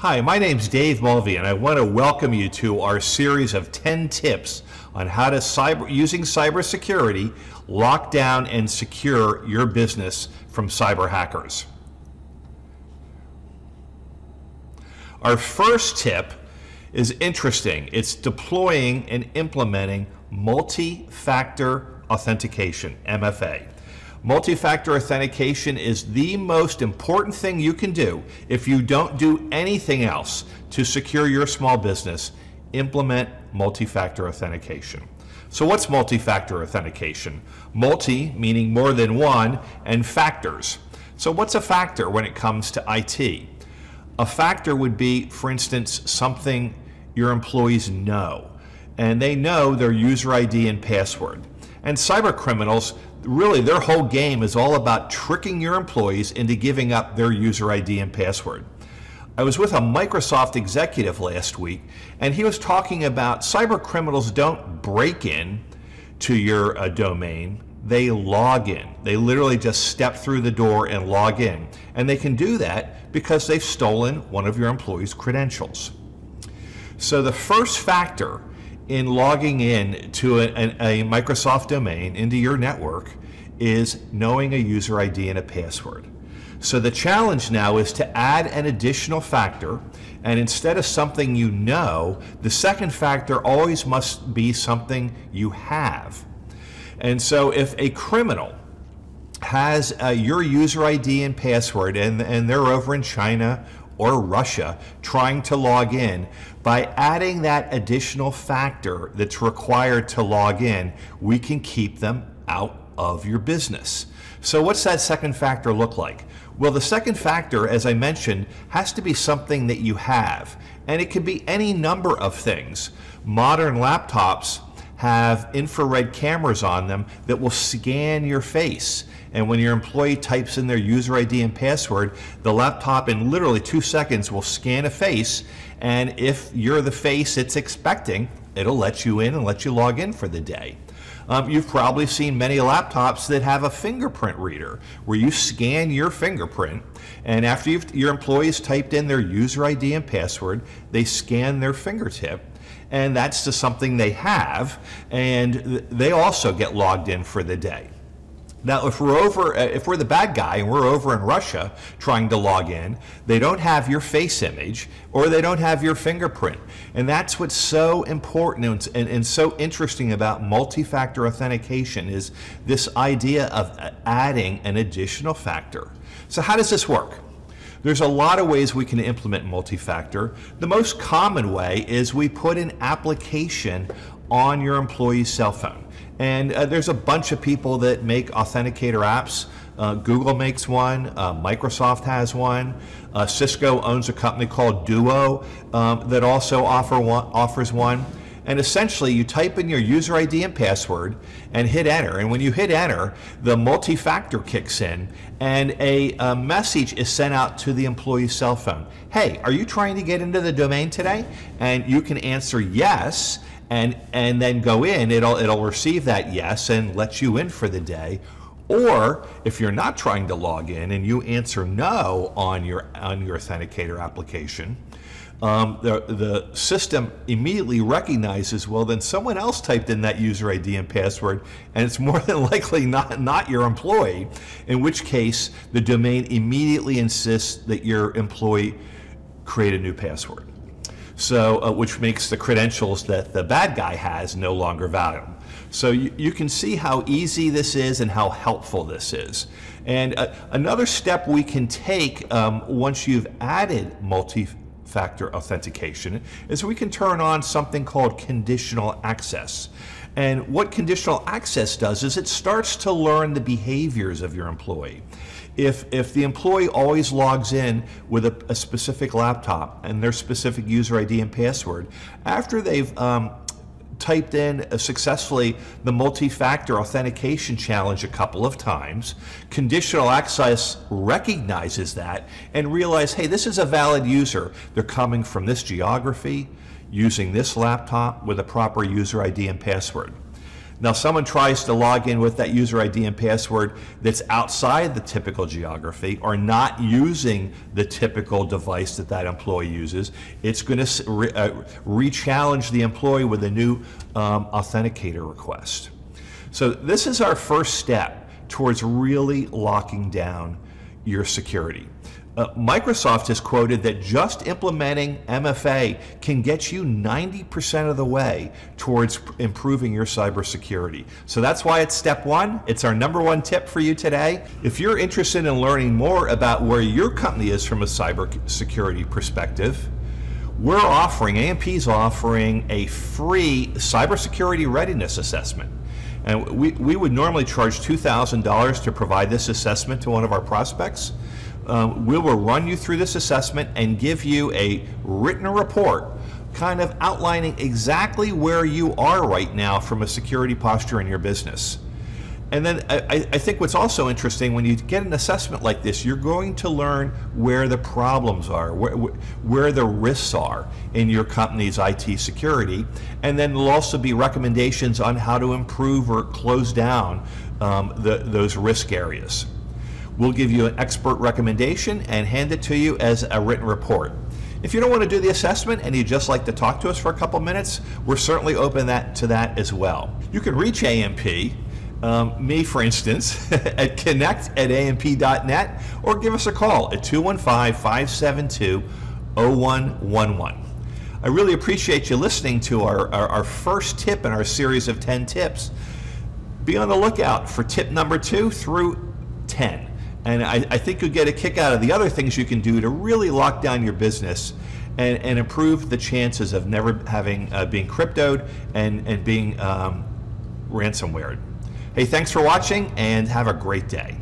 Hi, my name's Dave Mulvey, and I want to welcome you to our series of 10 tips on how to, using cybersecurity, lock down and secure your business from cyber hackers. Our first tip is interesting. It's deploying and implementing multi-factor authentication, MFA. Multi-factor authentication is the most important thing you can do. If you don't do anything else to secure your small business, implement multi-factor authentication. So what's multi-factor authentication? Multi meaning more than one, and factors. So what's a factor when it comes to IT? A factor would be, for instance, something your employees know, and they know their user ID and password. And cyber criminals, really their whole game is all about tricking your employees into giving up their user ID and password. I was with a Microsoft executive last week, and he was talking about cyber criminals don't break in to your domain, they log in. They literally just step through the door and log in. And they can do that because they've stolen one of your employees' credentials. So the first factor in logging in to a Microsoft domain into your network is knowing a user ID and a password. So the challenge now is to add an additional factor, and instead of something you know, the second factor always must be something you have. And so if a criminal has your user ID and password and they're over in China or Russia trying to log in, by adding that additional factor that's required to log in, we can keep them out of your business. So what's that second factor look like? Well, the second factor, as I mentioned, has to be something that you have, and it could be any number of things. Modern laptops have infrared cameras on them that will scan your face. And when your employee types in their user ID and password, the laptop in literally 2 seconds will scan a face, and if you're the face it's expecting, it'll let you in and let you log in for the day. You've probably seen many laptops that have a fingerprint reader where you scan your fingerprint, and after your employees typed in their user ID and password, they scan their fingertip, and that's just something they have, and they also get logged in for the day. Now, if we're the bad guy and we're over in Russia trying to log in, they don't have your face image or they don't have your fingerprint. And that's what's so important and so interesting about multi-factor authentication, is this idea of adding an additional factor. So how does this work? There's a lot of ways we can implement multi-factor. The most common way is we put an application on your employee's cell phone. And there's a bunch of people that make authenticator apps. Google makes one, Microsoft has one, Cisco owns a company called Duo that also offers one. And essentially you type in your user ID and password and hit enter, and when you hit enter, the multi-factor kicks in and a message is sent out to the employee's cell phone. Hey, are you trying to get into the domain today? And you can answer yes, and then go in. It'll receive that yes and let you in for the day. Or if you're not trying to log in and you answer no on your authenticator application, the system immediately recognizes, well, then someone else typed in that user ID and password, and it's more than likely not your employee, in which case the domain immediately insists that your employee create a new password. So, which makes the credentials that the bad guy has no longer valid. So you can see how easy this is and how helpful this is. And another step we can take once you've added multi-factor authentication is we can turn on something called conditional access. And what conditional access does is it starts to learn the behaviors of your employee. If the employee always logs in with a specific laptop and their specific user ID and password, after they've typed in successfully the multi-factor authentication challenge a couple of times, conditional access recognizes that and realizes, hey, this is a valid user. They're coming from this geography, using this laptop with a proper user ID and password. Now, someone tries to log in with that user ID and password that's outside the typical geography or not using the typical device that that employee uses. It's going to re-challenge the employee with a new authenticator request. So this is our first step towards really locking down your security. Microsoft has quoted that just implementing MFA can get you 90% of the way towards improving your cybersecurity. So that's why it's step one. It's our #1 tip for you today. If you're interested in learning more about where your company is from a cybersecurity perspective, we're offering, AMP's offering a free cybersecurity readiness assessment. And we would normally charge $2,000 to provide this assessment to one of our prospects. We will run you through this assessment and give you a written report kind of outlining exactly where you are right now from a security posture in your business. And then I think what's also interesting, when you get an assessment like this, you're going to learn where the problems are, where the risks are in your company's IT security, and then there'll also be recommendations on how to improve or close down those risk areas. We'll give you an expert recommendation and hand it to you as a written report. If you don't want to do the assessment and you'd just like to talk to us for a couple minutes, we're certainly open to that as well. You can reach AMP, me for instance, at connect@amp.net, or give us a call at 215-572-0111. I really appreciate you listening to our first tip in our series of 10 tips. Be on the lookout for tip number 2 through 10. And I think you'll get a kick out of the other things you can do to really lock down your business and improve the chances of never having being cryptoed and being ransomwared. Hey, thanks for watching and have a great day.